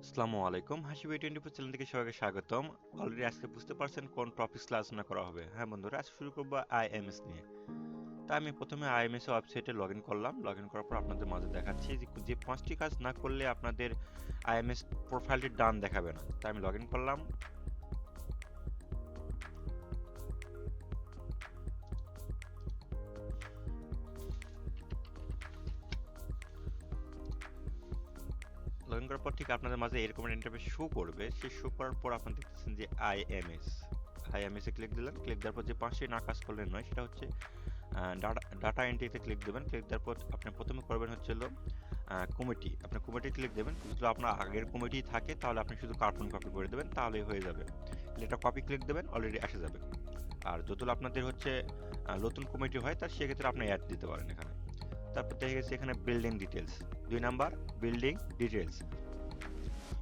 আসসালামু আলাইকুম, হাসি বি24 চ্যানেল থেকে সবাইকে স্বাগতম। অলরেডি আজকে বুঝতে পারছেন কোন টপিকস আলোচনা করা হবে। হ্যাঁ বন্ধুরা, আজকে শুরু করবো আইএমএস নিয়ে। তা আমি প্রথমে আইএমএস ওয়েবসাইটে লগ ইন করলাম। লগ ইন করার পর আপনাদের মাঝে দেখাচ্ছি যে পাঁচটি কাজ না করলে আপনাদের আইএমএস প্রোফাইলটি ডান দেখাবে না। তা আমি লগ ইন করলাম। লগ ইন করার পর ঠিক আপনাদের মাঝে এরকম ইন্টারফেস শো করবে। সেই শো করার পর আপনারা দেখতেছেন যে আইএমএস এ ক্লিক দিলেন। ক্লিক দেওয়ার পর যে পাঁচটি না কাজ করলে নয়, সেটা হচ্ছে ডাটা এন্ট্রিতে ক্লিক দেবেন। ক্লিক দেওয়ার পর আপনি প্রথমে করবেন হচ্ছে হলো কমিটি। আপনি কমিটি ক্লিক দেবেন। যদি আপনার আগের কমিটি থাকে তাহলে আপনি শুধু কার্বন কপি করে দেবেন, তাহলেই হয়ে যাবে। এটা কপি ক্লিক দেবেন, অলরেডি এসে যাবে। আর যদি আপনাদের হচ্ছে নতুন কমিটি হয়, তার সেক্ষেত্রে আপনি অ্যাড দিতে পারেন এখানে। তারপর দেখে গেছে এখানে building details, 2 number building details.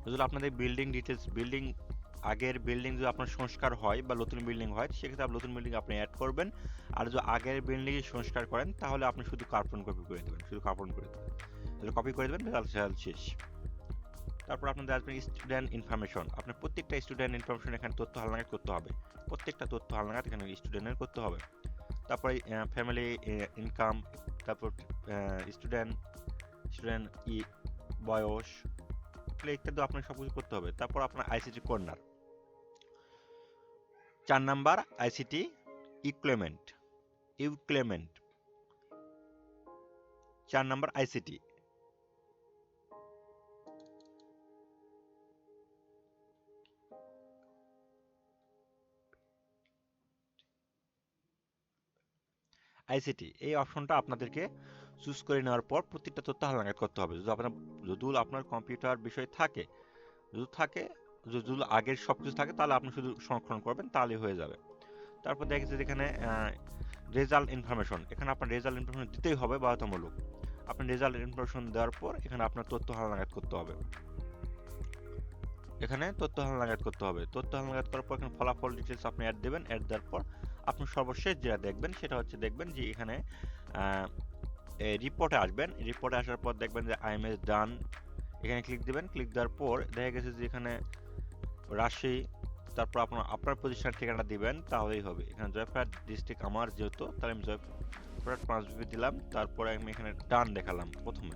যদি আপনাদের আগের বিল্ডিং যদি আপনার সংস্কার হয় বা নতুন বিল্ডিং হয়, সেক্ষেত্রে আপনি নতুন বিল্ডিং আপনি অ্যাড করবেন। আর যদি আগের বিল্ডিং সংস্কার করেন, তাহলে আপনি শুধু কার্বন কপি করে দেবেন, শুধু কার্বন করে দেবেন, তাহলে কপি করে দেবেন, রেজাল্ট শেষ। তারপর আপনাদের আসবেন স্টুডেন্ট ইনফরমেশন। আপনার প্রত্যেকটা স্টুডেন্ট ইনফরমেশন এখানে তথ্য হালনাগাদ করতে হবে। প্রত্যেকটা তথ্য হালনাগাদ এখানে স্টুডেন্টের করতে হবে। তারপরে ফ্যামিলি ইনকাম, তারপর স্টুডেন্ট স্টুডেন্ট বয়স, ইত্যাদি আপনাকে সবকিছু করতে হবে। তারপর আপনার ICT corner, 4 number ICT equipment equipment 4 number ICT. ICT এই অপশনটা আপনাদেরকে চুজ করে নেওয়ার পর প্রত্যেকটা তথ্য হালনাগাদ করতে হবে। যদি আপনার কম্পিউটার বিষয় থাকে, যদি থাকে যদি আগের সবকিছু থাকে, তাহলে আপনি শুধু সংরক্ষণ করবেন, তাহলেই হয়ে যাবে। তারপর দেখেছি যেখানে রেজাল্ট ইনফরমেশন, এখানে আপনার রেজাল্ট ইনফরমেশন দিতেই হবে বাধ্যতামূলক। আপনি রেজাল্ট ইনফরমেশন দেওয়ার পর এখানে আপনার তথ্য হালনাগাদ করতে হবে। এখানে তথ্য হালনাগাদ করতে হবে। তথ্য হালনাগাদ করার পর এখানে ফলাফল ডিটেলস আপনি অ্যাড দেবেন। অ্যাড দেওয়ার পর আপনি সর্বশেষ যেটা দেখবেন সেটা হচ্ছে দেখবেন যে এখানে রিপোর্টে আসবেন। রিপোর্টে আসার পর দেখবেন যে আইএমএস ডান, এখানে ক্লিক দিবেন। ক্লিক দেওয়ার পর দেখা গেছে যে এখানে রাজশাহী, তারপর আপনার প্রতিষ্ঠান ঠিকানা দিবেন, তাহলেই হবে। এখানে জয়পুরহাট ডিস্ট্রিক্ট আমার যেহেতু, তাহলে আমি জয়পুরহাট 5 দিলাম। তারপরে আমি এখানে ডান দেখালাম। প্রথমে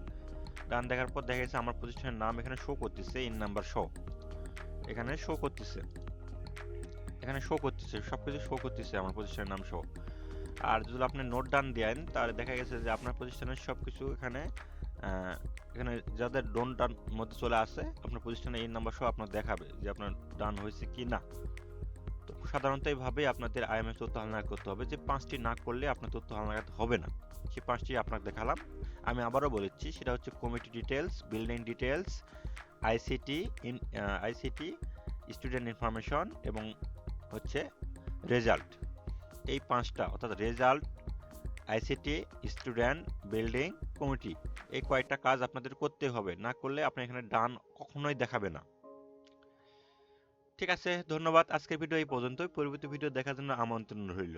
ডান দেখার পর দেখা গেছে আমার প্রতিষ্ঠানের নাম এখানে শো করতেছে, ইন নাম্বার শো এখানে শো করতেছে, সবকিছু শো করতেছে আমার প্রতিষ্ঠানের নাম শো। আর যদি আপনি নোট ডান দেন, তাহলে দেখা গেছে যে আপনার প্রতিষ্ঠানের সবকিছু এখানে এখানে যাদের ডোন ডান মধ্যে চলে আসে, আপনার প্রতিষ্ঠানে এই নাম্বার সহ আপনার দেখাবে যে আপনার ডান হয়েছে কি না। তো সাধারণত এইভাবে আপনাদের আইএমএস তথ্য হালনাগাদ করতে হবে। যে পাঁচটি না করলে আপনার তথ্য হালনাগাদ হবে না, সেই পাঁচটি আপনাকে দেখালাম। আমি আবারও বলেছি, সেটা হচ্ছে committee details, building details, ICT ICT student information এবং হচ্ছে রেজাল্ট। এই পাঁচটা, অর্থাৎ result, ICT, student, building, committee, এই কয়েকটা কাজ আপনাদের করতে হবে। না করলে আপনি এখানে ডান কখনোই দেখাবে না। ঠিক আছে, ধন্যবাদ। আজকের ভিডিও এই পর্যন্তই। পরবর্তী ভিডিও দেখার জন্য আমন্ত্রণ রইল।